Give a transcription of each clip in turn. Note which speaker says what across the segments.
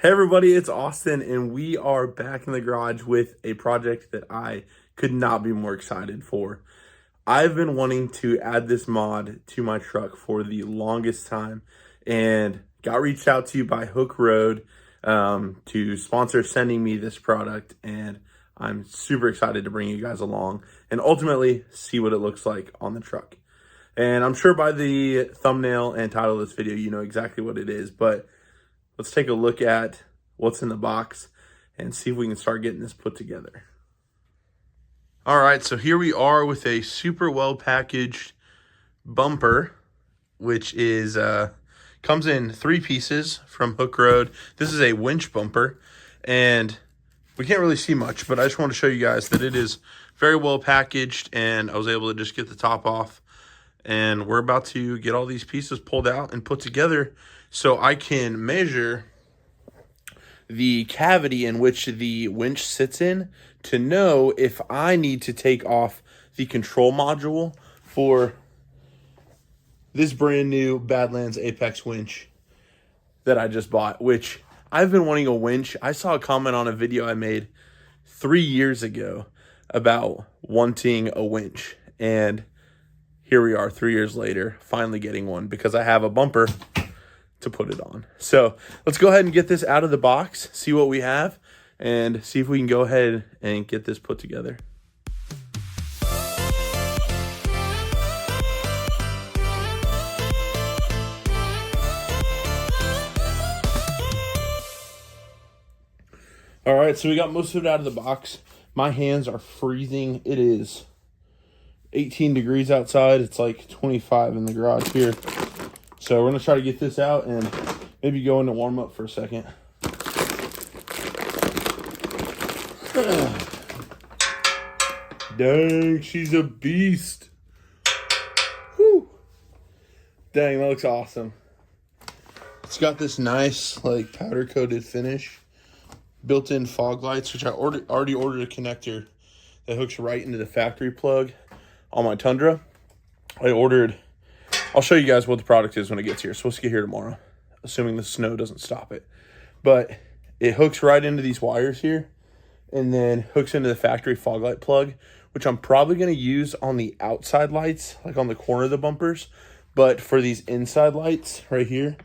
Speaker 1: Hey everybody, it's Austin, and we are back in the garage with a project that I could not be more excited for. I've been wanting to add this mod to my truck for the longest time, and got reached out to by Hooke Road to sponsor sending me this product, and I'm super excited to bring you guys along and ultimately see what it looks like on the truck. And I'm sure by the thumbnail and title of this video, you know exactly what it is, but let's take a look at what's in the box and see if we can start getting this put together. All right, so here we are with a super well packaged bumper, which is comes in 3 pieces from Hooke Road. This is a winch bumper, and we can't really see much, but I just want to show you guys that it is very well packaged, and I was able to just get the top off. And we're about to get all these pieces pulled out and put together so I can measure the cavity in which the winch sits in to know if I need to take off the control module for this brand new Badlands Apex winch that I just bought, which I've been wanting a winch. I saw a comment on a video I made 3 years ago about wanting a winch, and here we are 3 years later, finally getting one because I have a bumper to put it on. So let's go ahead and get this out of the box, see what we have, and see if we can go ahead and get this put together. All right, so we got most of it out of the box. My hands are freezing. It is 18 degrees outside. It's like 25 in the garage here. So we're gonna try to get this out and maybe go into warm up for a second. Dang, she's a beast. Whew. Dang, that looks awesome. It's got this nice like powder coated finish, built-in fog lights, which I already ordered a connector that hooks right into the factory plug on my Tundra. I'll show you guys what the product is when it gets here. It's supposed to get here tomorrow, assuming the snow doesn't stop it. But it hooks right into these wires here and then hooks into the factory fog light plug, which I'm probably going to use on the outside lights, like on the corner of the bumpers. But for these inside lights right here,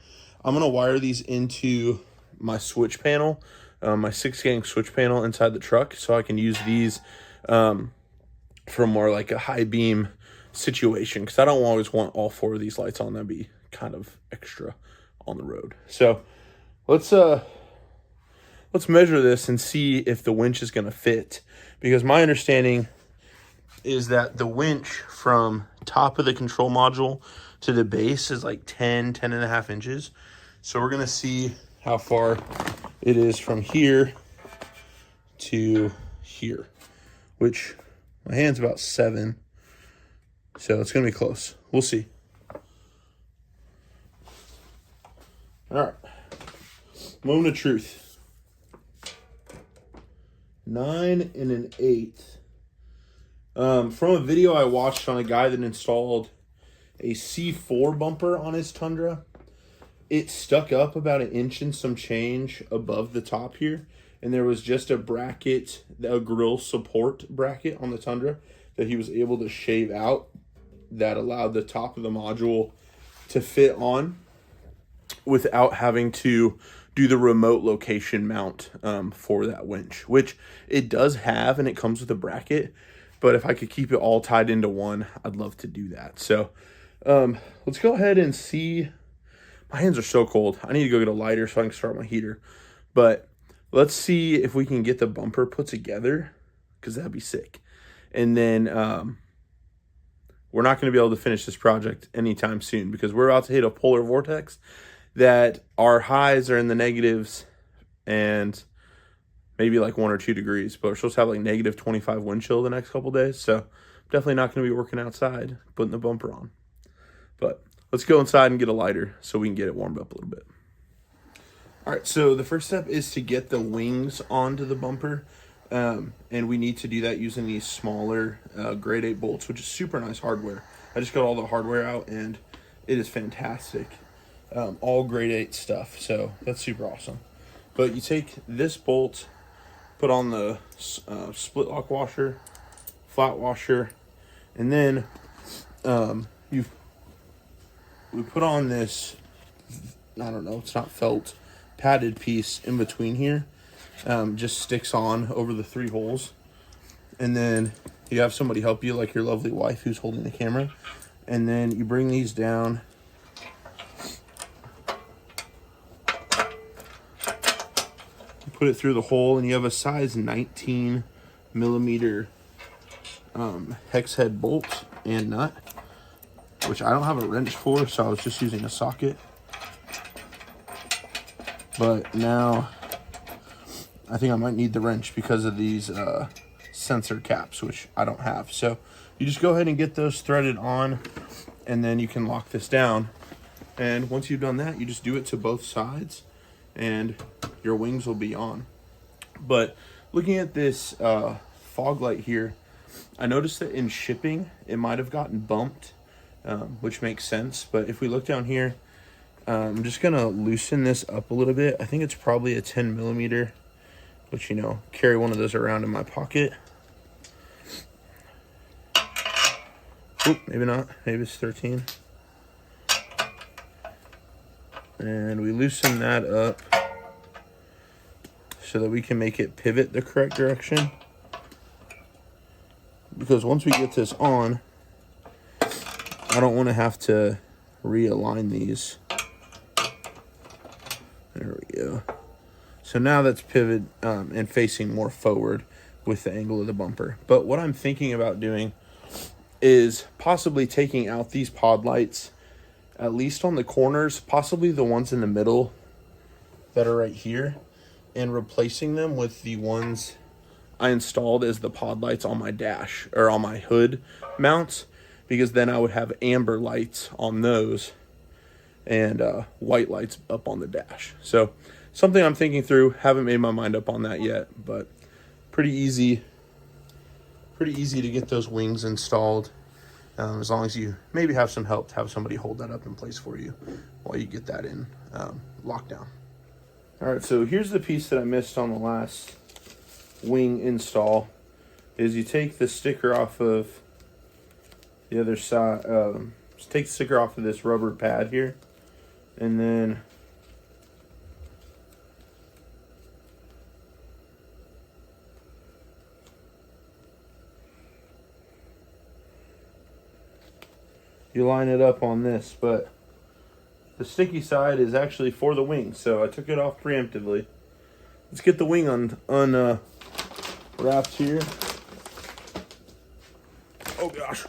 Speaker 1: I'm going to wire these into my switch panel, my 6-gang switch panel inside the truck, so I can use these for more like a high beam situation, because I don't always want all 4 of these lights on. That'd be kind of extra on the road. So let's measure this and see if the winch is going to fit, because my understanding is that the winch from top of the control module to the base is like 10 and a half inches. So we're going to see how far it is from here to here, which my hand's about 7. So it's going to be close. We'll see. All right. Moment of truth. 9 1/8. From a video I watched on a guy that installed a C4 bumper on his Tundra, it stuck up about 1 inch and some change above the top here. And there was just a bracket, a grill support bracket on the Tundra that he was able to shave out that allowed the top of the module to fit on without having to do the remote location mount for that winch, which it does have, and it comes with a bracket. But if I could keep it all tied into one, I'd love to do that. So let's go ahead and see. My hands are so cold. I need to go get a lighter so I can start my heater. But let's see if we can get the bumper put together, because that'd be sick. And then we're not going to be able to finish this project anytime soon, because we're about to hit a polar vortex that our highs are in the negatives and maybe like 1 or 2 degrees, but we're supposed to have like negative 25 wind chill the next couple days. So definitely not going to be working outside, putting the bumper on. But let's go inside and get a lighter so we can get it warmed up a little bit. All right, so the first step is to get the wings onto the bumper. And we need to do that using these smaller grade 8 bolts, which is super nice hardware. I just got all the hardware out, and it is fantastic. All grade 8 stuff, so that's super awesome. But you take this bolt, put on the split lock washer, flat washer, and then we put on this, I don't know, it's not felt, padded piece in between here. Just sticks on over the 3 holes. And then you have somebody help you, like your lovely wife who's holding the camera. And then you bring these down. You put it through the hole, and you have a size 19 millimeter hex head bolt and nut, which I don't have a wrench for, so I was just using a socket. But now I think I might need the wrench because of these sensor caps, which I don't have. So you just go ahead and get those threaded on, and then you can lock this down. And once you've done that, you just do it to both sides, and your wings will be on. But looking at this fog light here, I noticed that in shipping, it might have gotten bumped, which makes sense. But if we look down here, I'm just gonna loosen this up a little bit. I think it's probably a 10 millimeter, which, you know, carry one of those around in my pocket. Oop, maybe not, maybe it's 13. And we loosen that up so that we can make it pivot the correct direction. Because once we get this on, I don't want to have to realign these. There we go. So now that's pivot and facing more forward with the angle of the bumper. But what I'm thinking about doing is possibly taking out these pod lights, at least on the corners, possibly the ones in the middle that are right here, and replacing them with the ones I installed as the pod lights on my dash, or on my hood mounts, because then I would have amber lights on those and white lights up on the dash. So something I'm thinking through. Haven't made my mind up on that yet, but pretty easy to get those wings installed, as long as you maybe have some help to have somebody hold that up in place for you while you get that in lockdown. All right, so here's the piece that I missed on the last wing install. Is you take the sticker off of the other side, just take the sticker off of this rubber pad here, and then you line it up on this, but the sticky side is actually for the wing, so I took it off preemptively. Let's get the wing unwrapped here. Oh gosh.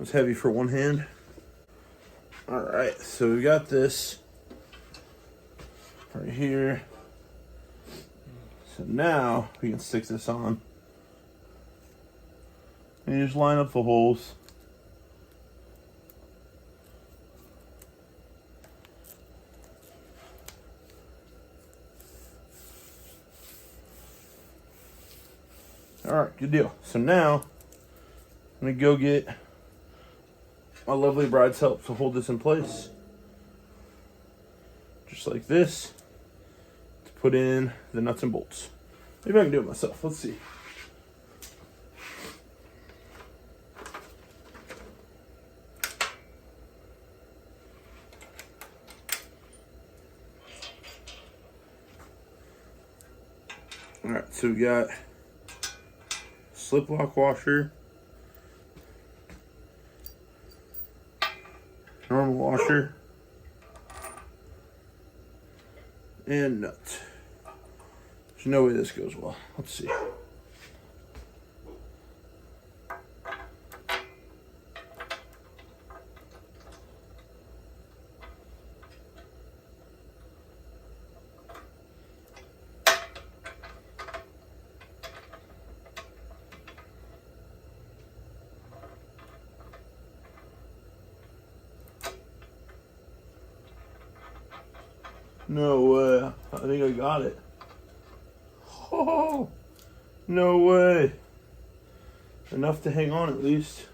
Speaker 1: It's heavy for one hand. All right, so we got this right here. So now we can stick this on. And you just line up the holes. All right, good deal. So now I'm gonna go get my lovely bride's help to hold this in place. Just like this, to put in the nuts and bolts. Maybe I can do it myself, let's see. All right, so we got slip lock washer, normal washer, and nut. There's no way this goes well. Let's see. No way. I think I got it. Oh, no way. Enough to hang on at least.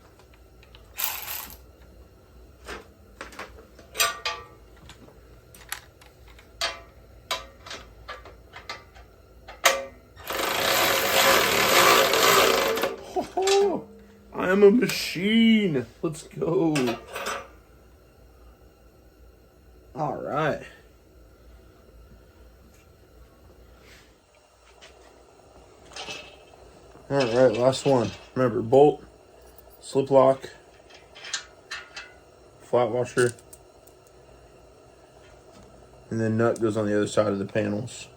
Speaker 1: I'm a machine. Let's go. All right. All right, last one. Remember, bolt, slip lock, flat washer, and then nut goes on the other side of the panels.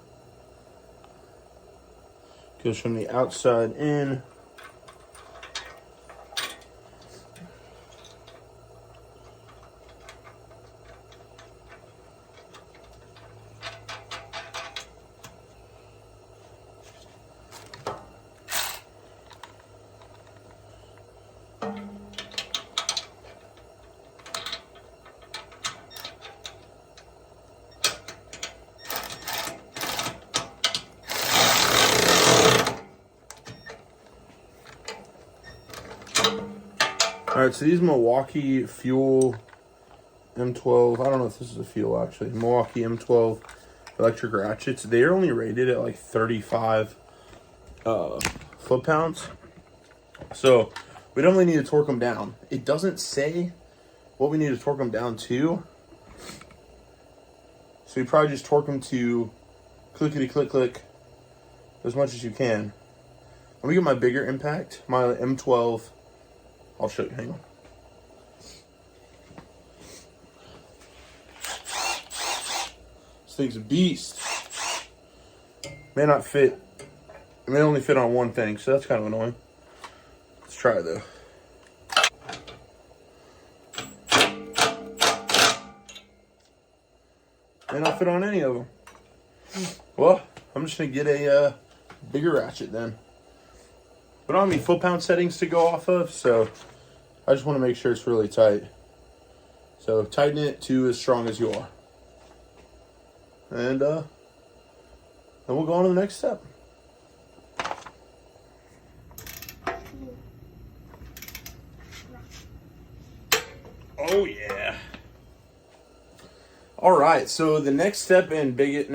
Speaker 1: Goes from the outside in. All right, so these Milwaukee Fuel M12, I don't know if this is a fuel actually, Milwaukee M12 electric ratchets, they're only rated at like 35 foot-pounds. So we don't really need to torque them down. It doesn't say what we need to torque them down to. So you probably just torque them to clickety-click-click as much as you can. Let me get my bigger impact, my M12. I'll show you, hang on. This thing's a beast. May not fit, it may only fit on one thing, so that's kind of annoying. Let's try it though. May not fit on any of them. Well, I'm just gonna get a bigger ratchet then. We don't have any foot-pound settings to go off of, so I just want to make sure it's really tight. So tighten it to as strong as you are. And then we'll go on to the next step. Oh yeah. All right, so the next step and big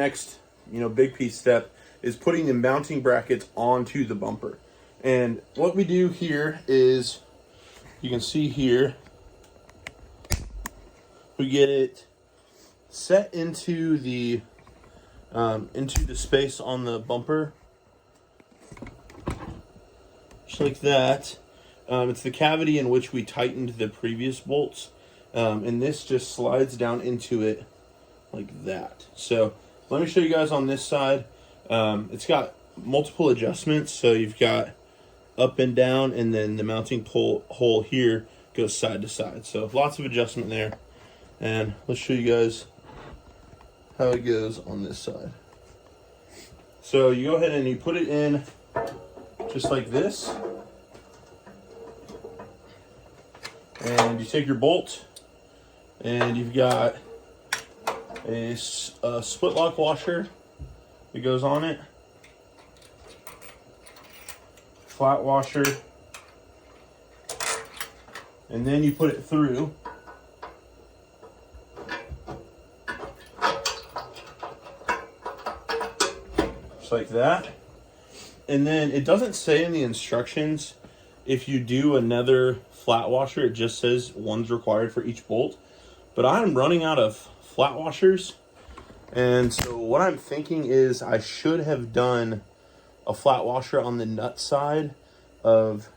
Speaker 1: piece step is putting the mounting brackets onto the bumper. And what we do here is, you can see here, we get it set into the space on the bumper, just like that. It's the cavity in which we tightened the previous bolts, and this just slides down into it like that. So let me show you guys on this side. It's got multiple adjustments, so you've got up and down, and then the mounting hole here goes side to side. So lots of adjustment there. And let's show you guys how it goes on this side. So you go ahead and you put it in just like this. And you take your bolt, and you've got a split lock washer that goes on it. Flat washer, and then you put it through. Just like that. And then it doesn't say in the instructions if you do another flat washer, it just says one's required for each bolt. But I'm running out of flat washers, and so what I'm thinking is I should have done a flat washer on the nut side of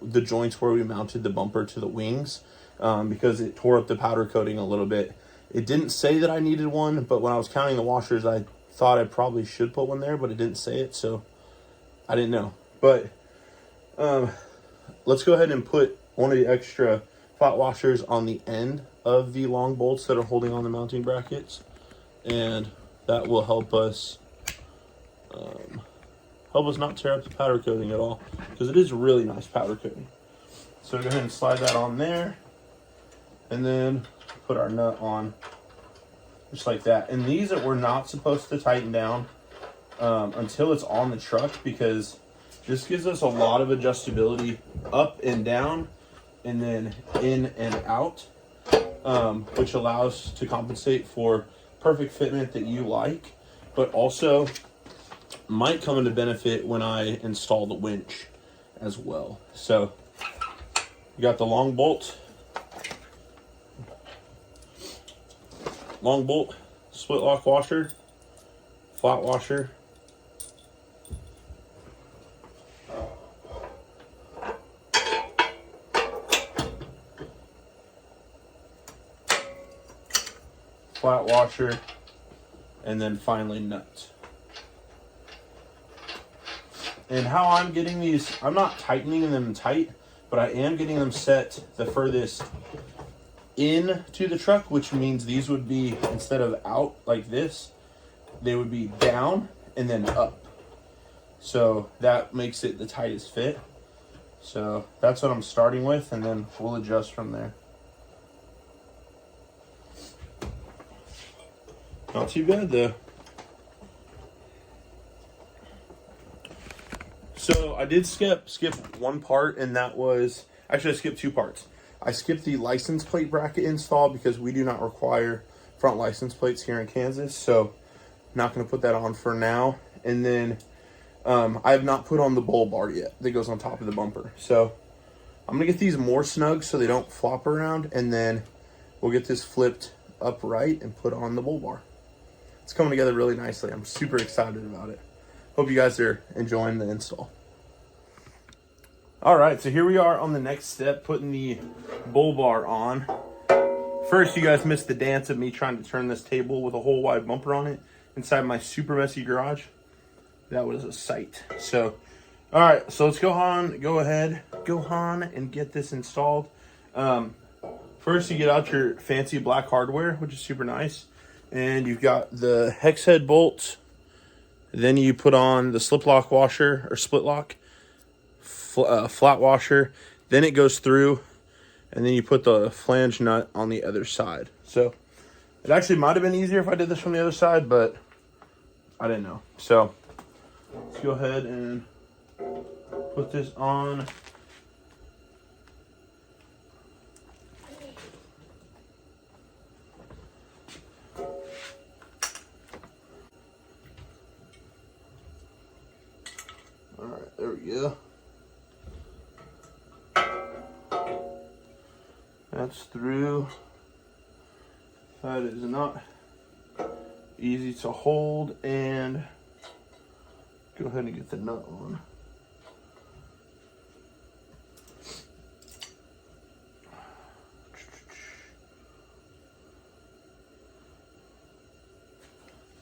Speaker 1: the joints where we mounted the bumper to the wings, because it tore up the powder coating a little bit. It didn't say that I needed one, but when I was counting the washers, I thought I probably should put one there, but it didn't say it, so I didn't know. But let's go ahead and put one of the extra flat washers on the end of the long bolts that are holding on the mounting brackets, and that will help us not tear up the powder coating at all, because it is a really nice powder coating. So go ahead and slide that on there, and then put our nut on just like that. And these we're not supposed to tighten down until it's on the truck, because this gives us a lot of adjustability up and down, and then in and out, which allows to compensate for perfect fitment that you like, but also might come into benefit when I install the winch as well. So You got the long bolt, split lock washer, flat washer, flat washer, and then finally nuts. And how I'm getting these, I'm not tightening them tight, but I am getting them set the furthest into the truck, which means these would be, instead of out like this, they would be down and then up. So that makes it the tightest fit. So that's what I'm starting with, and then we'll adjust from there. Not too bad though. So I did skip one part, and that was, actually I skipped two parts. I skipped the license plate bracket install because we do not require front license plates here in Kansas. So I'm not going to put that on for now. And then I have not put on the bull bar yet that goes on top of the bumper. So I'm going to get these more snug so they don't flop around, and then we'll get this flipped upright and put on the bull bar. It's coming together really nicely. I'm super excited about it. Hope you guys are enjoying the install. All right, so here we are on the next step, putting the bull bar on. First, you guys missed the dance of me trying to turn this table with a whole wide bumper on it inside my super messy garage. That was a sight. So, all right, so let's go ahead and get this installed. First, you get out your fancy black hardware, which is super nice. And you've got the hex head bolts. Then you put on the slip lock washer or split lock, flat washer. Then it goes through, and then you put the flange nut on the other side. So it actually might have been easier if I did this from the other side, but I didn't know. So let's go ahead and put this on. All right, there we go. That's through. That is not easy to hold, and go ahead and get the nut on.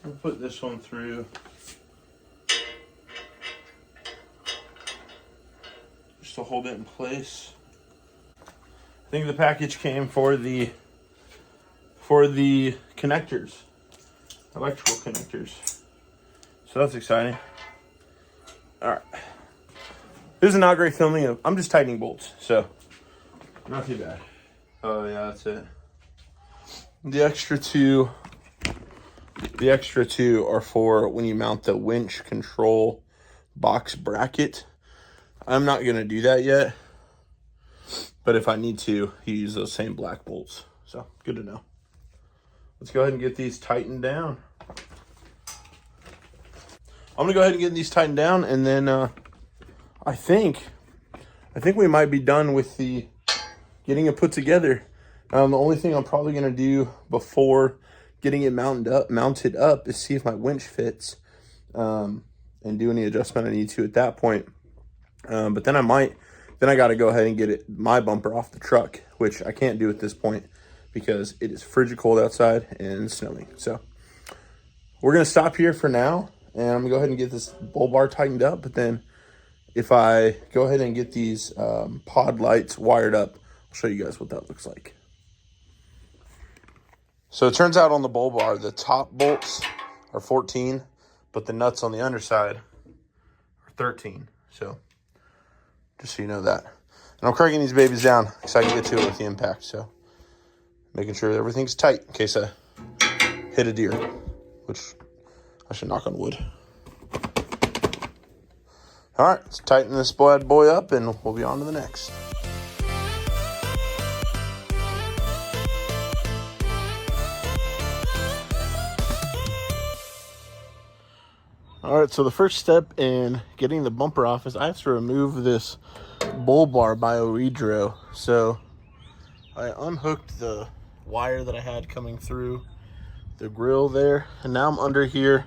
Speaker 1: I'll put this one through. Just to hold it in place. I think the package came for the connectors, electrical connectors. So that's exciting. All right. This is not great filming. I'm just tightening bolts, so not too bad. Oh yeah, that's it. The extra two are for when you mount the winch control box bracket. I'm not gonna do that yet, but if I need to, you use those same black bolts. So good to know. Let's go ahead and get these tightened down. I'm gonna go ahead and get these tightened down, and then I think we might be done with the getting it put together. The only thing I'm probably gonna do before getting it mounted up is see if my winch fits, and do any adjustment I need to at that point. But then I got to go ahead and get my bumper off the truck, which I can't do at this point because it is frigid cold outside and snowing. So we're going to stop here for now, and I'm going to go ahead and get this bull bar tightened up. But then if I go ahead and get these pod lights wired up, I'll show you guys what that looks like. So it turns out on the bull bar, the top bolts are 14, but the nuts on the underside are 13. So just so you know that. And I'm cranking these babies down so I can get to it with the impact. So making sure everything's tight in case I hit a deer, which I should knock on wood. All right, let's tighten this bad boy up and we'll be on to the next.
Speaker 2: All right, so the first step in getting the bumper off is I have to remove this bull bar by Oedro. So I unhooked the wire that I had coming through the grill there, and now I'm under here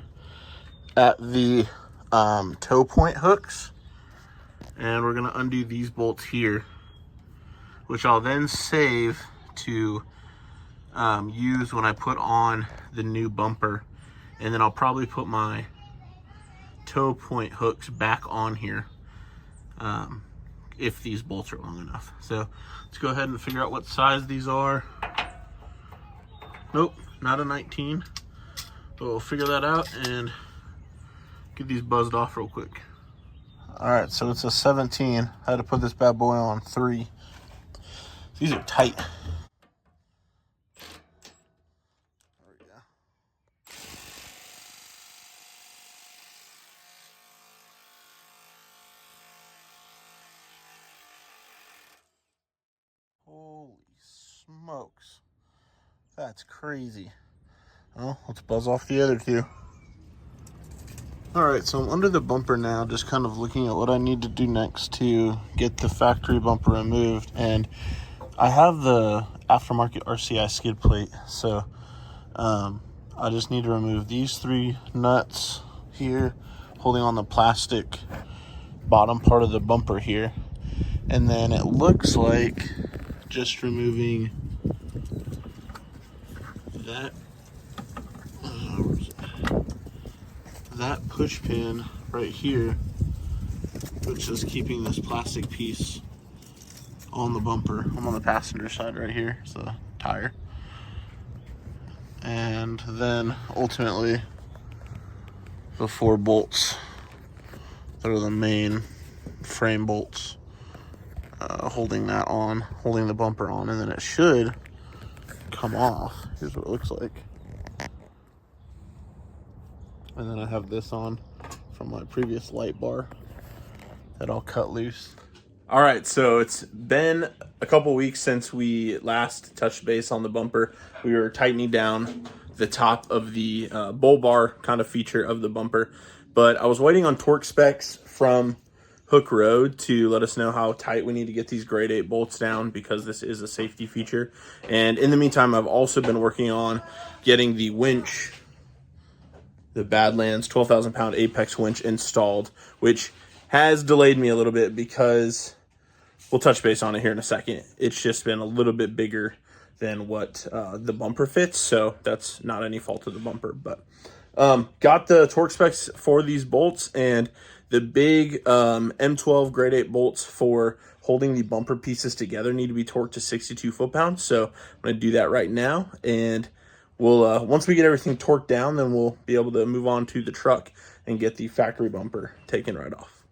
Speaker 2: at the toe point hooks, and we're gonna undo these bolts here, which I'll then save to use when I put on the new bumper, and then I'll probably put my toe point hooks back on here if these bolts are long enough. So let's go ahead and figure out what size these are. Nope, not a 19, but we'll figure that out and get these buzzed off real quick. All right, so it's a 17. I had to put this bad boy on 3. These are tight. There we go. Holy smokes. That's crazy. Well, let's buzz off the other 2. All right, so I'm under the bumper now, just kind of looking at what I need to do next to get the factory bumper removed. And I have the aftermarket RCI skid plate, so I just need to remove these 3 nuts here, holding on the plastic bottom part of the bumper here. And then it looks like just removing that that push pin right here, which is keeping this plastic piece on the bumper. I'm on the passenger side right here, it's the tire. And then ultimately the 4 bolts that are the main frame bolts, holding that on, holding the bumper on, and then it should come off. Here's what it looks like. And then I have this on from my previous light bar that I'll cut loose.
Speaker 1: All right, so it's been a couple weeks since we last touched base on the bumper. We were tightening down the top of the bull bar kind of feature of the bumper, but I was waiting on torque specs from Hooke Road to let us know how tight we need to get these grade 8 bolts down, because this is a safety feature. And in the meantime, I've also been working on getting the winch, the Badlands 12,000 pound Apex winch installed, which has delayed me a little bit because we'll touch base on it here in a second. It's just been a little bit bigger than what the bumper fits, so that's not any fault of the bumper. But got the torque specs for these bolts, and the big M12 grade 8 bolts for holding the bumper pieces together need to be torqued to 62 foot-pounds. So I'm going to do that right now, and we'll once we get everything torqued down, then we'll be able to move on to the truck and get the factory bumper taken right off.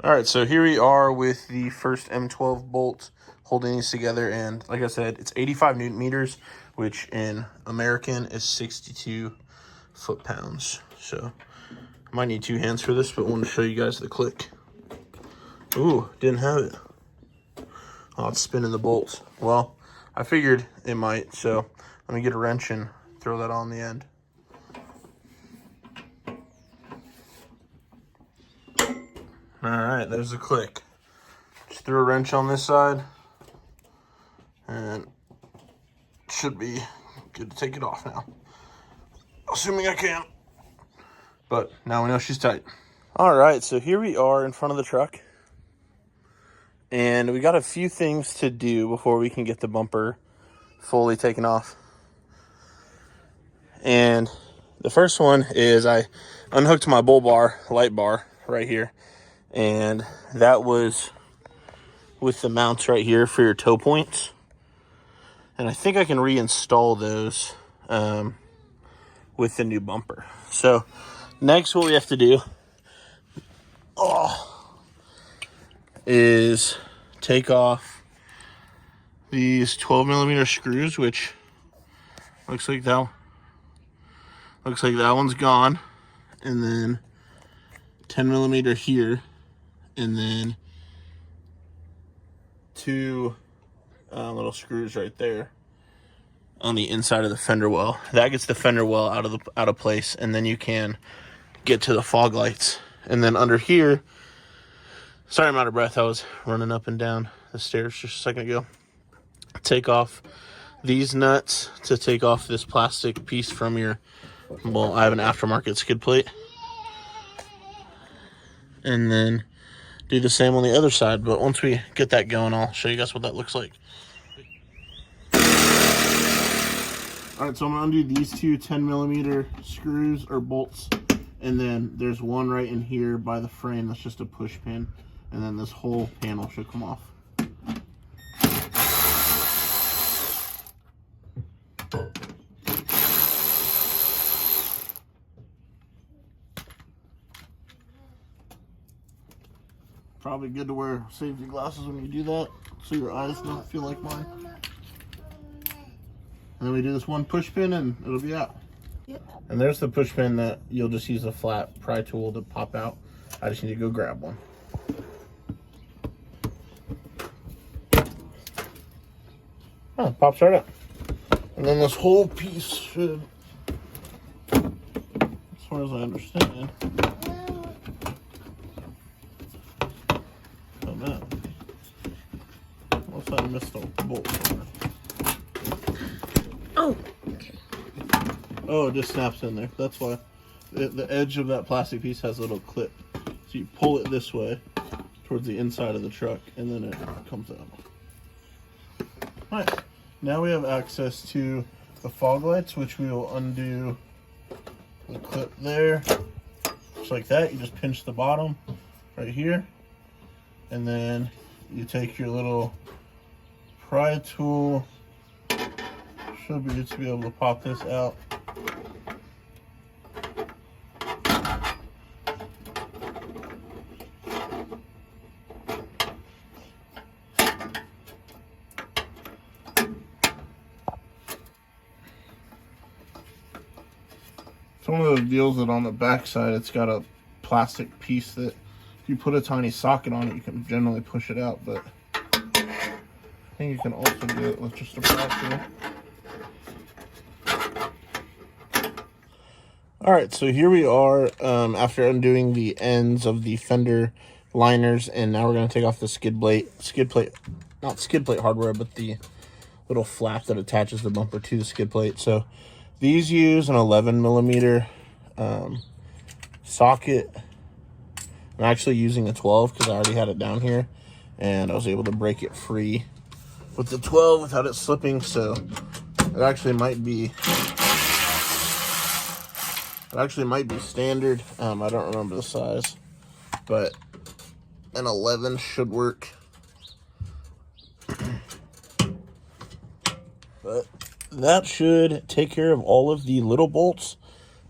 Speaker 2: All right, so here we are with the first M12 bolt holding these together, and like I said, it's 85 Newton meters, which in American is 62 foot-pounds. So I might need 2 hands for this, but I want to show you guys the click. Ooh, didn't have it. Oh, it's spinning the bolts. Well, I figured it might, so let me get a wrench and throw that on the end. All right, there's the click. Just threw a wrench on this side, and it should be good to take it off now. Assuming I can. But now we know she's tight. All right, so here we are in front of the truck, and we got a few things to do before we can get the bumper fully taken off. And the first one is I unhooked my bull bar, light bar right here, and that was with the mounts right here for your toe points. And I think I can reinstall those with the new bumper. So next what we have to do is take off these 12 millimeter screws, which looks like that one's gone, and then 10 millimeter here, and then 2 little screws right there on the inside of the fender well. That gets the fender well out of place, and then you can get to the fog lights. And then under here, sorry I'm out of breath, I was running up and down the stairs just a second ago. Take off these nuts to take off this plastic piece from your, well, I have an aftermarket skid plate. And then do the same on the other side, but once we get that going, I'll show you guys what that looks like. All right, so I'm gonna undo these two 10mm screws or bolts, and then there's one right in here by the frame that's just a push pin, and then this whole panel should come off. Probably good to wear safety glasses when you do that, so your eyes don't feel like mine. And then we do this one push pin and it'll be out. Yep. And there's the push pin that you'll just use a flat pry tool to pop out. I just need to go grab one. Oh, it pops right out. And then this whole piece should, as far as I understand, oh man, unless I missed a bolt somewhere.
Speaker 3: Oh, okay.
Speaker 2: Oh, it just snaps in there. That's why. The edge of that plastic piece has a little clip. So you pull it this way towards the inside of the truck, and then it comes out. Alright, now we have access to the fog lights, which we will undo the clip there. Just like that. You just pinch the bottom right here. And then you take your little pry tool. Should be to be able to pop this out. It's one of those deals that on the back side it's got a plastic piece that if you put a tiny socket on it you can generally push it out, but I think you can also do it with just a pry tool. Alright, so here we are after undoing the ends of the fender liners, and now we're going to take off the not skid plate hardware, but the little flap that attaches the bumper to the skid plate. So these use an 11mm socket. I'm actually using a 12 because I already had it down here, and I was able to break it free with the 12 without it slipping, so it actually might be standard. I don't remember the size, but an 11 should work. But that should take care of all of the little bolts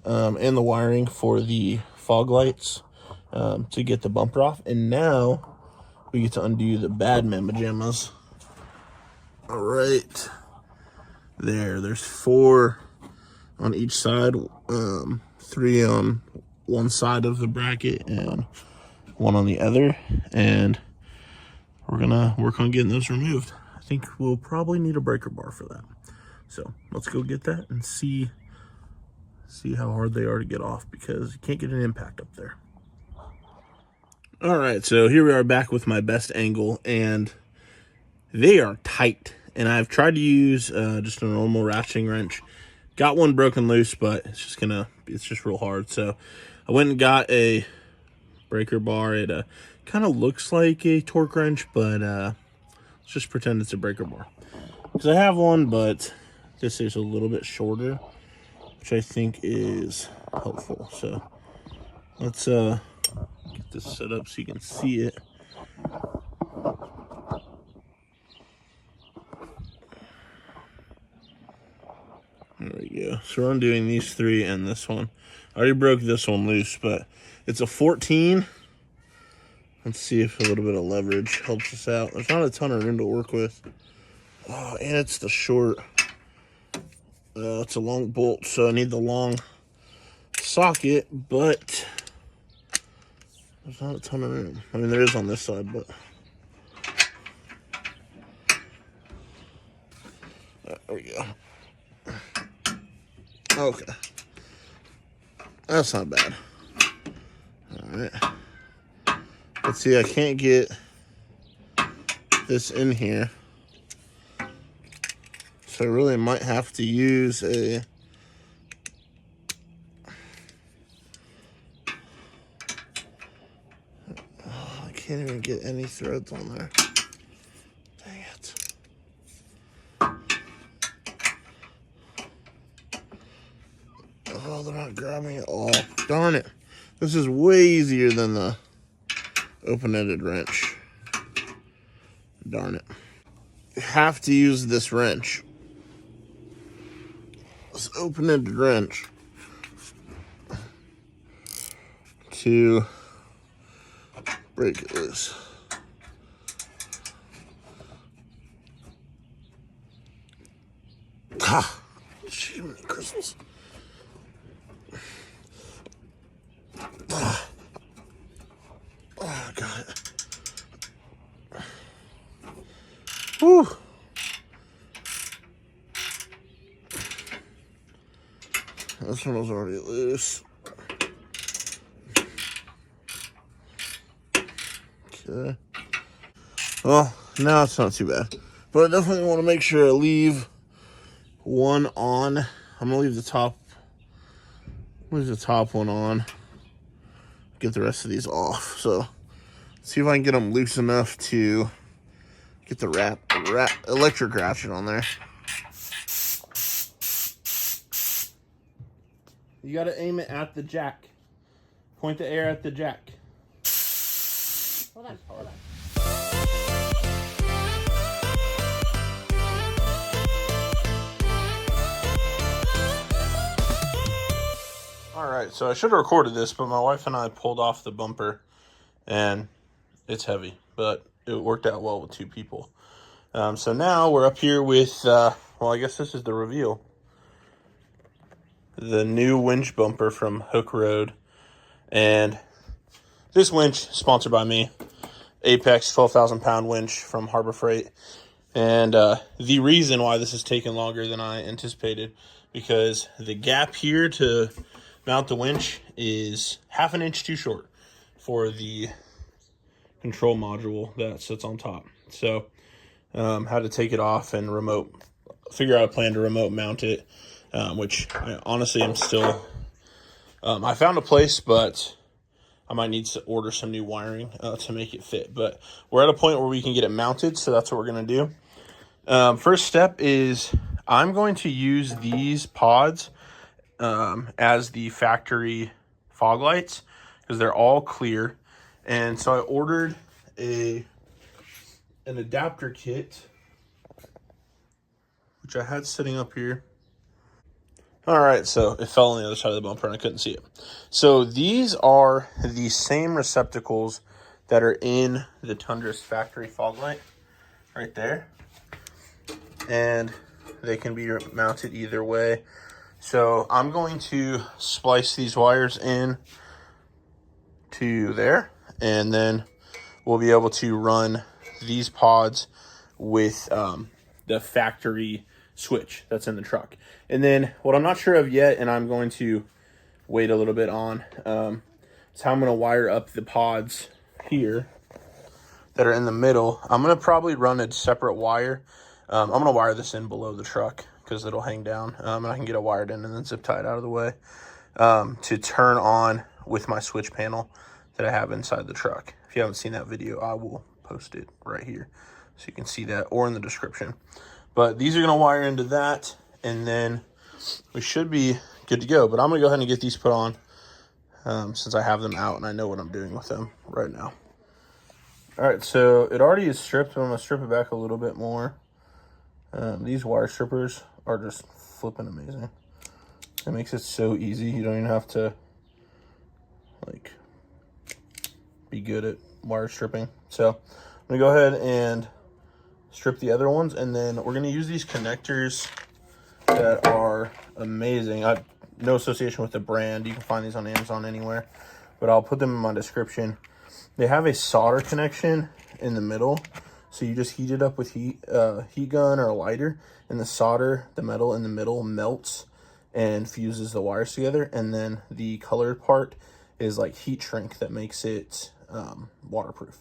Speaker 2: and the wiring for the fog lights to get the bumper off. And now we get to undo the bad mamma jammas. All right, there's 4 on each side, 3 on one side of the bracket and 1 on the other, and we're gonna work on getting those removed. I think we'll probably need a breaker bar for that, so let's go get that and see how hard they are to get off, because you can't get an impact up there. All right, so here we are back with my best angle, and they are tight, and I've tried to use just a normal ratcheting wrench. Got one broken loose, but it's just real hard. So I went and got a breaker bar. It kind of looks like a torque wrench, but let's just pretend it's a breaker bar. Because I have one, but this is a little bit shorter, which I think is helpful. So let's get this set up so you can see it. There we go. So we're undoing these 3 and this one. I already broke this one loose, but it's a 14. Let's see if a little bit of leverage helps us out. There's not a ton of room to work with. Oh, and it's the short. It's a long bolt, so I need the long socket, but there's not a ton of room. I mean, there is on this side, but there we go. Okay, that's not bad. Alright. Let's see, I can't get this in here. So I really might have to use a... Oh, I can't even get any threads on there. Dang it. Oh, they're not grabbing it. Oh, darn it. This is way easier than the open-ended wrench. Darn it. You have to use this wrench. This open-ended wrench to break it loose. Ah, shoot many crystals. Oh, I got it. Whew. This one was already loose. Okay. Well, now it's not too bad. But I definitely want to make sure I leave one on. I'm gonna leave the top one on. Get the rest of these off. So see if I can get them loose enough to get the electric ratchet on there. You gotta aim it at the jack. Point the air at the jack.
Speaker 3: Hold on, hold on.
Speaker 2: Alright, so I should have recorded this, but my wife and I pulled off the bumper, and it's heavy, but it worked out well with two people. So now we're up here with, well, I guess this is the reveal. The new winch bumper from Hooke Road. And this winch, sponsored by me. Apex 12,000-pound winch from Harbor Freight. And the reason why this has taken longer than I anticipated, because the gap here to mount the winch is half an inch too short for the control module that sits on top. So had to take it off and figure out a plan to remote mount it, which I honestly am still, I found a place, but I might need to order some new wiring to make it fit. But we're at a point where we can get it mounted, so that's what we're going to do. First step is I'm going to use these pods as the factory fog lights because they're all clear. And so I ordered an adapter kit, which I had sitting up here. All right, so it fell on the other side of the bumper and I couldn't see it. So these are the same receptacles that are in the Tundra's factory fog light right there. And they can be mounted either way. So I'm going to splice these wires in to there, and then we'll be able to run these pods with the factory switch that's in the truck. And then what I'm not sure of yet, and I'm going to wait a little bit on, is how I'm going to wire up the pods here that are in the middle. I'm going to probably run a separate wire. I'm going to wire this in below the truck because it'll hang down, and I can get it wired in and then zip tie it out of the way to turn on with my switch panel that I have inside the truck. If you haven't seen that video, I will post it right here so you can see that, or in the description. But these are going to wire into that, and then we should be good to go. But I'm going to go ahead and get these put on since I have them out and I know what I'm doing with them right now. All right, so it already is stripped, but I'm going to strip it back a little bit more. These wire strippers are just flipping amazing. It makes it so easy. You don't even have to be good at wire stripping. So I'm gonna go ahead and strip the other ones, and then we're gonna use these connectors that are amazing. No association with the brand. You can find these on Amazon anywhere, but I'll put them in my description. They have a solder connection in the middle, so you just heat it up with heat gun or a lighter, and the metal in the middle melts and fuses the wires together, and then the colored part is like heat shrink that makes it waterproof.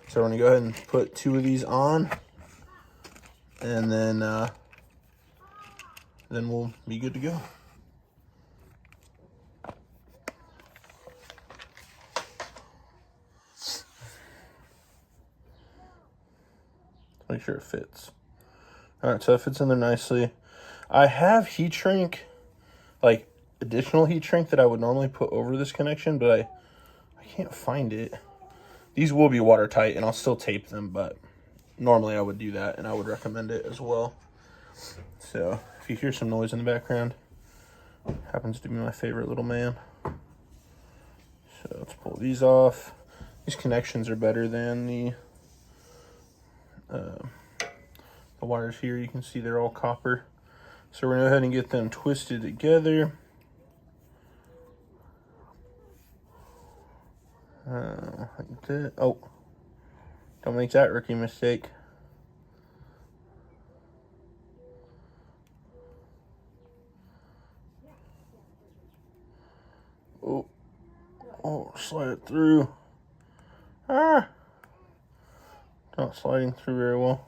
Speaker 2: So we're gonna go ahead and put 2 of these on, and then we'll be good to go. Make sure it fits. All right, so that fits in there nicely. I have heat shrink, like additional heat shrink that I would normally put over this connection, but I can't find it. These will be watertight, and I'll still tape them, but normally I would do that, and I would recommend it as well. So if you hear some noise in the background, happens to be my favorite little man. So let's pull these off. These connections are better than the wires here. You can see they're all copper. So we're gonna go ahead and get them twisted together. Like that. Oh, don't make that rookie mistake. Oh, slide it through. Not sliding through very well.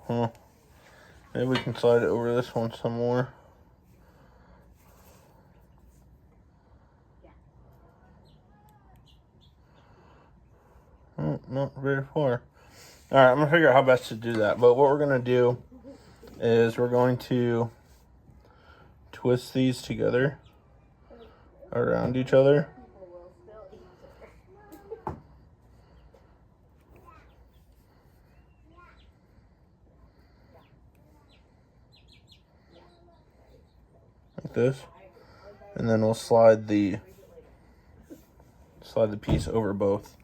Speaker 2: Huh. Maybe we can slide it over this one some more. Oh, not very far. All right, I'm gonna figure out how best to do that. But what we're gonna do is we're going to twist these together around each other. Like this. And then we'll slide the piece over both.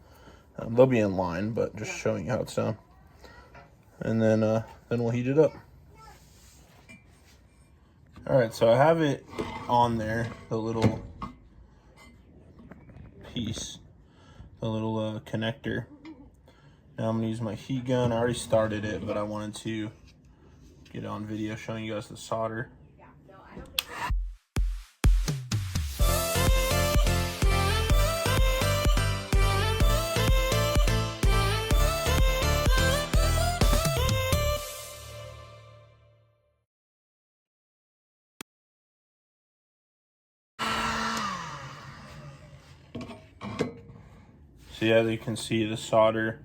Speaker 2: They'll be in line, but just showing you how it's done. And then we'll heat it up. All right, so I have it on there, the little piece, the little connector. Now I'm gonna use my heat gun. I already started it, but I wanted to get on video showing you guys the solder. See, as you can see, the solder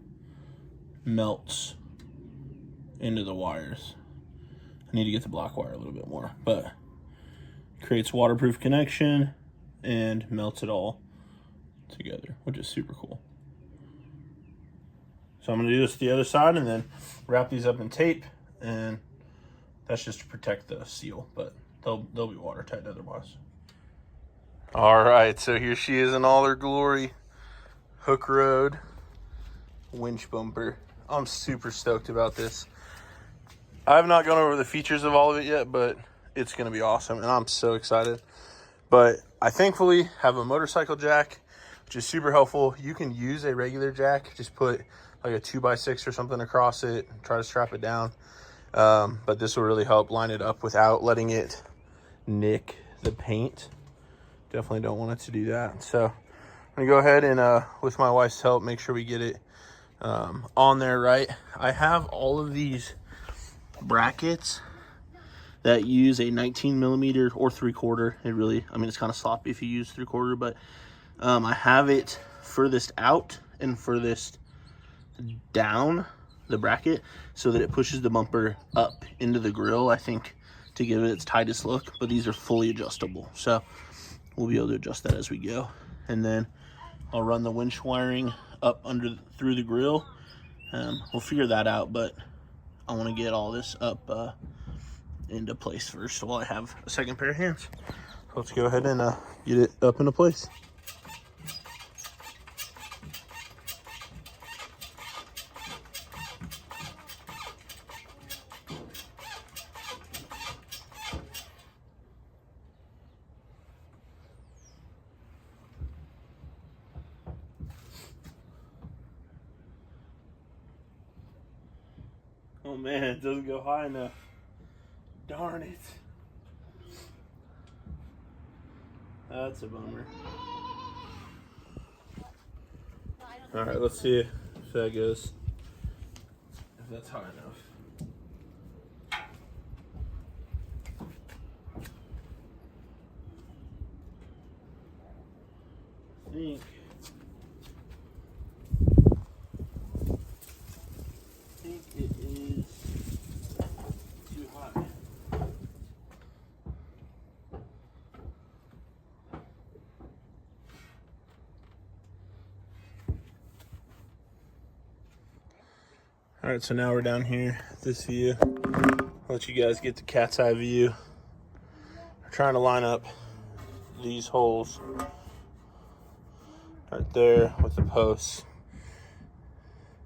Speaker 2: melts into the wires. I need to get the black wire a little bit more, but creates waterproof connection and melts it all together, which is super cool. So I'm gonna do this to the other side and then wrap these up in tape, and that's just to protect the seal, but they'll be watertight otherwise. All right, so here she is in all her glory. Hooke Road winch bumper. I'm super stoked about this. I have not gone over the features of all of it yet, but it's going to be awesome, and I'm so excited. But I thankfully have a motorcycle jack, which is super helpful. You can use a regular jack, just put like a 2x6 or something across it and try to strap it down. But this will really help line it up without letting it nick the paint. Definitely don't want it to do that. So I'm gonna go ahead and with my wife's help, make sure we get it on there right. I have all of these brackets that use a 19mm or 3/4. It really, I mean, it's kind of sloppy if you use 3/4, but I have it furthest out and furthest down the bracket so that it pushes the bumper up into the grill, I think, to give it its tightest look. But these are fully adjustable, so we'll be able to adjust that as we go. And then I'll run the winch wiring up through the grill. We'll figure that out, but I want to get all this up into place first while I have a second pair of hands. So let's go ahead and get it up into place. Oh man, it doesn't go high enough. Darn it. That's a bummer. All right, let's see if that goes. If that's high enough. I think it is too high. All right, so now we're down here at this view. I'll let you guys get the cat's eye view. We're trying to line up these holes right there with the posts.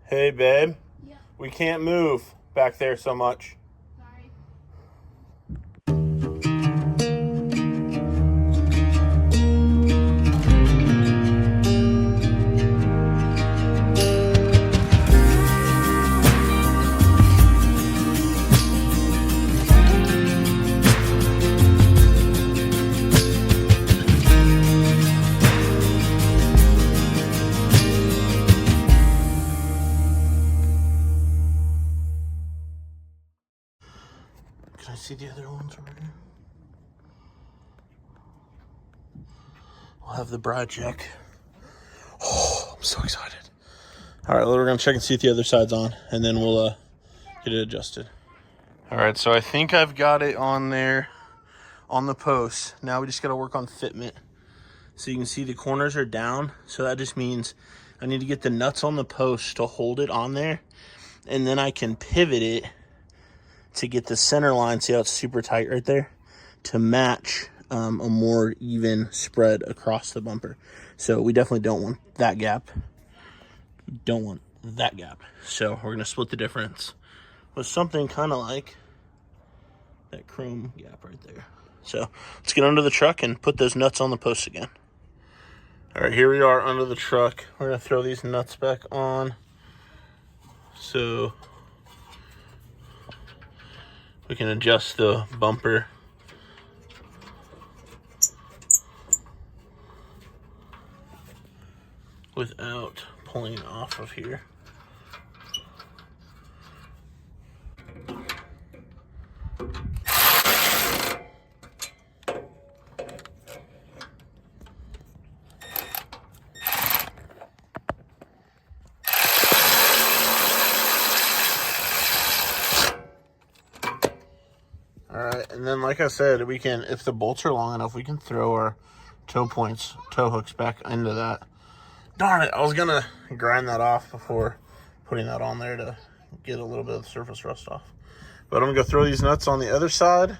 Speaker 2: Hey, babe.
Speaker 3: Yeah.
Speaker 2: We can't move back there so much.
Speaker 3: Sorry.
Speaker 2: Can I see the other ones over here? We'll have the bride check. Oh, I'm so excited. All right, well, we're gonna check and see if the other side's on, and then we'll get it adjusted. All right, so I think I've got it on there on the post. Now we just gotta work on fitment. So you can see the corners are down, so that just means I need to get the nuts on the post to hold it on there, and then I can pivot it to get the center line, see how it's super tight right there, to match a more even spread across the bumper. So we definitely don't want that gap. We don't want that gap. So we're gonna split the difference with something kind of like that chrome gap right there. So let's get under the truck and put those nuts on the post again. All right, here we are under the truck. We're gonna throw these nuts back on. So we can adjust the bumper. Without pulling off of here. Alright, and then like I said, we can, if the bolts are long enough, we can throw our tow hooks back into that. Darn it, I was gonna grind that off before putting that on there to get a little bit of the surface rust off. But I'm gonna go throw these nuts on the other side,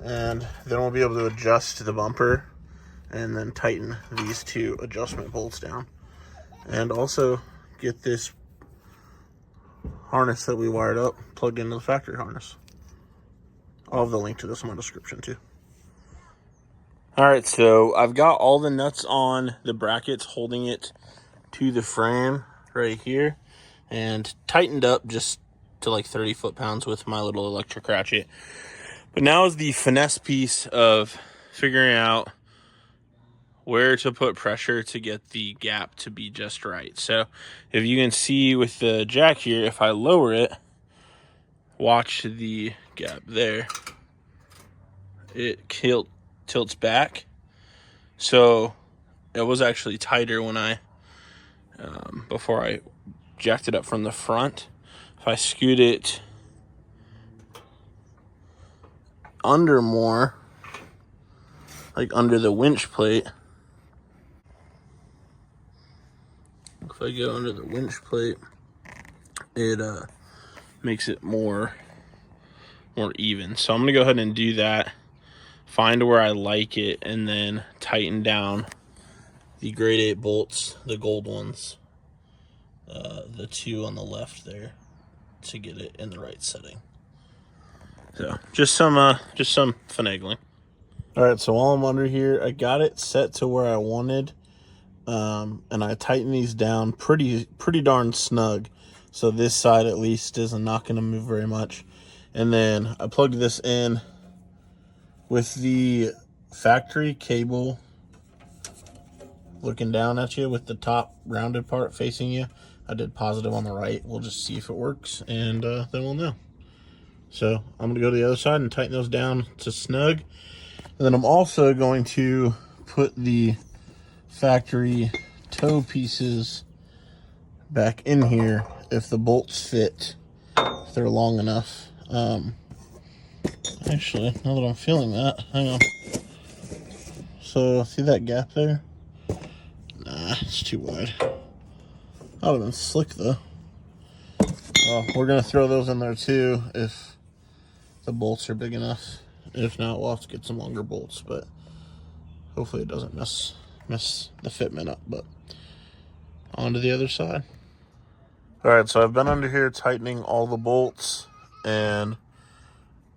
Speaker 2: and then we'll be able to adjust the bumper and then tighten these two adjustment bolts down. And also get this harness that we wired up plugged into the factory harness. I'll have the link to this in my description too. All right, so I've got all the nuts on the brackets holding it to the frame right here and tightened up just to like 30 foot-pounds with my little electric ratchet. But now is the finesse piece of figuring out where to put pressure to get the gap to be just right. So if you can see with the jack here, if I lower it, watch the gap there, it tilts back. So it was actually tighter when I before I jacked it up from the front. If I scoot it under more, like under the winch plate, if I go under the winch plate, it makes it more even. So I'm gonna go ahead and do that, find where I like it, and then tighten down the grade 8 bolts, the gold ones, the two on the left there, to get it in the right setting. So just some finagling. All right, so while I'm under here, I got it set to where I wanted, and I tightened these down pretty darn snug. So this side at least is not going to move very much. And then I plugged this in with the factory cable looking down at you with the top rounded part facing you. I did positive on the right. We'll just see if it works, and then we'll know. So I'm going to go to the other side and tighten those down to snug. And then I'm also going to put the factory toe pieces back in here if the bolts fit, if they're long enough. Actually, now that I'm feeling that, hang on. So, see that gap there? Nah, it's too wide. That would have been slick though. Well, we're gonna throw those in there too if the bolts are big enough. If not, we'll have to get some longer bolts, but hopefully it doesn't mess the fitment up. But on to the other side. Alright, so I've been under here tightening all the bolts and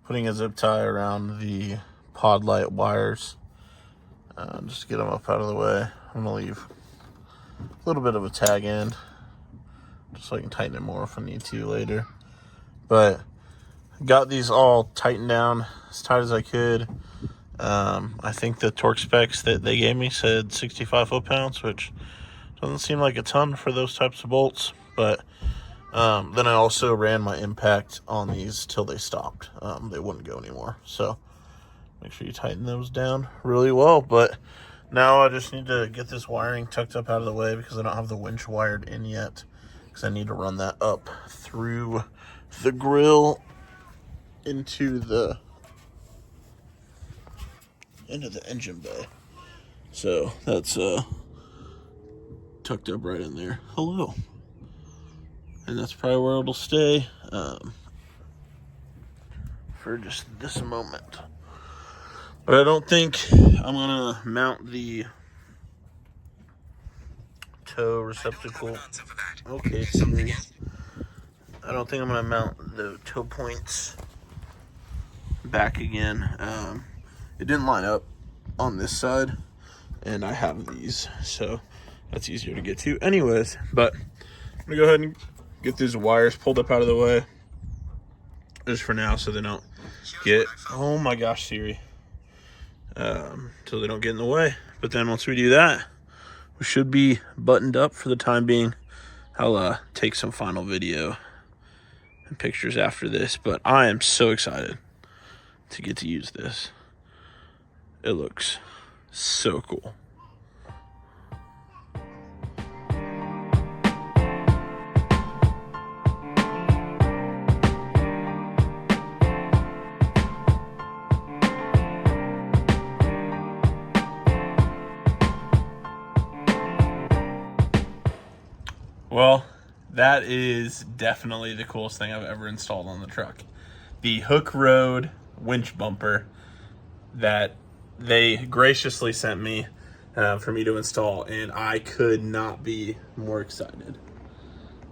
Speaker 2: putting a zip tie around the pod light wires just to get them up out of the way. I'm gonna leave a little bit of a tag end just so I can tighten it more if I need to later. But got these all tightened down as tight as I could. I think the torque specs that they gave me said 65 foot-pounds, which doesn't seem like a ton for those types of bolts. But then I also ran my impact on these till they stopped. They wouldn't go anymore. So make sure you tighten those down really well. But now I just need to get this wiring tucked up out of the way because I don't have the winch wired in yet. Because I need to run that up through the grill into the engine bay. So that's tucked up right in there. Hello. And that's probably where it'll stay for just this moment. But I don't think I'm gonna mount the toe receptacle. Okay, Siri. I don't think I'm gonna mount the toe points back again. It didn't line up on this side, and I have these, so that's easier to get to. Anyways, but I'm gonna go ahead and get these wires pulled up out of the way just for now, so they don't get, oh my gosh, Siri, so they don't get in the way. But then once we do that, we should be buttoned up for the time being. I'll take some final video and pictures after this, but I am so excited to get to use this. It looks so cool. Well, that is definitely the coolest thing I've ever installed on the truck. The Hooke Road winch bumper that they graciously sent me for me to install, and I could not be more excited.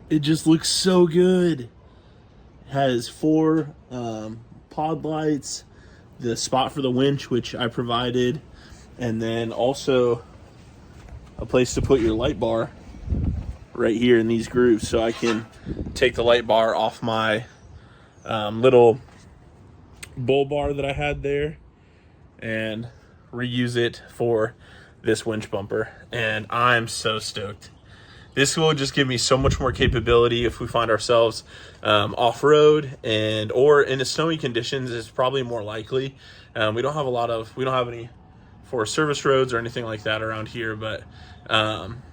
Speaker 2: It just looks so good. It has 4 pod lights, the spot for the winch, which I provided, and then also a place to put your light bar right here in these grooves, so I can take the light bar off my little bull bar that I had there and reuse it for this winch bumper. And I'm so stoked. This will just give me so much more capability if we find ourselves off-road and or in the snowy conditions. It's probably more likely. We don't have any Forest Service roads or anything like that around here, but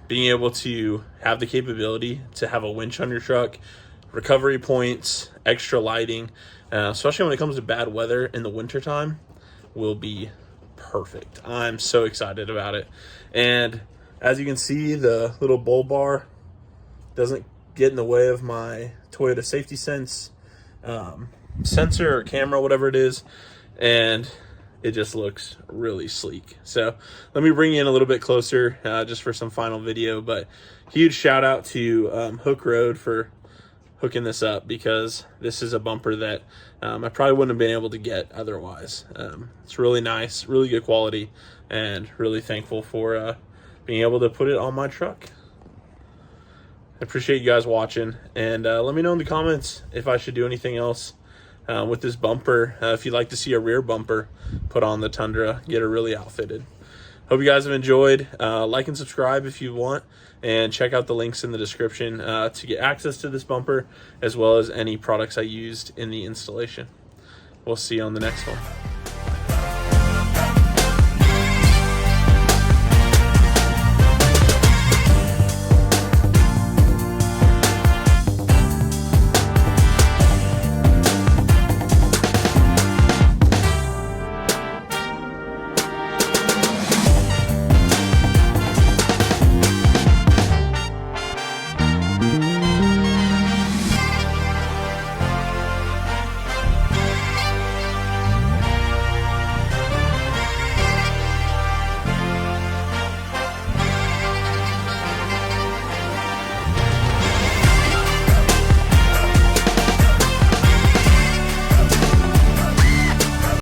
Speaker 2: being able to have the capability to have a winch on your truck, recovery points, extra lighting, especially when it comes to bad weather in the wintertime, will be perfect. I'm so excited about it. And as you can see, the little bull bar doesn't get in the way of my Toyota Safety Sense sensor or camera, whatever it is, and it just looks really sleek. So let me bring you in a little bit closer just for some final video. But huge shout out to Hooke Road for hooking this up, because this is a bumper that I probably wouldn't have been able to get otherwise. It's really nice, really good quality, and really thankful for being able to put it on my truck. I appreciate you guys watching, and let me know in the comments if I should do anything else with this bumper. If you'd like to see a rear bumper put on the Tundra, get her really outfitted. Hope you guys have enjoyed. Like and subscribe if you want, and check out the links in the description to get access to this bumper, as well as any products I used in the installation. We'll see you on the next one.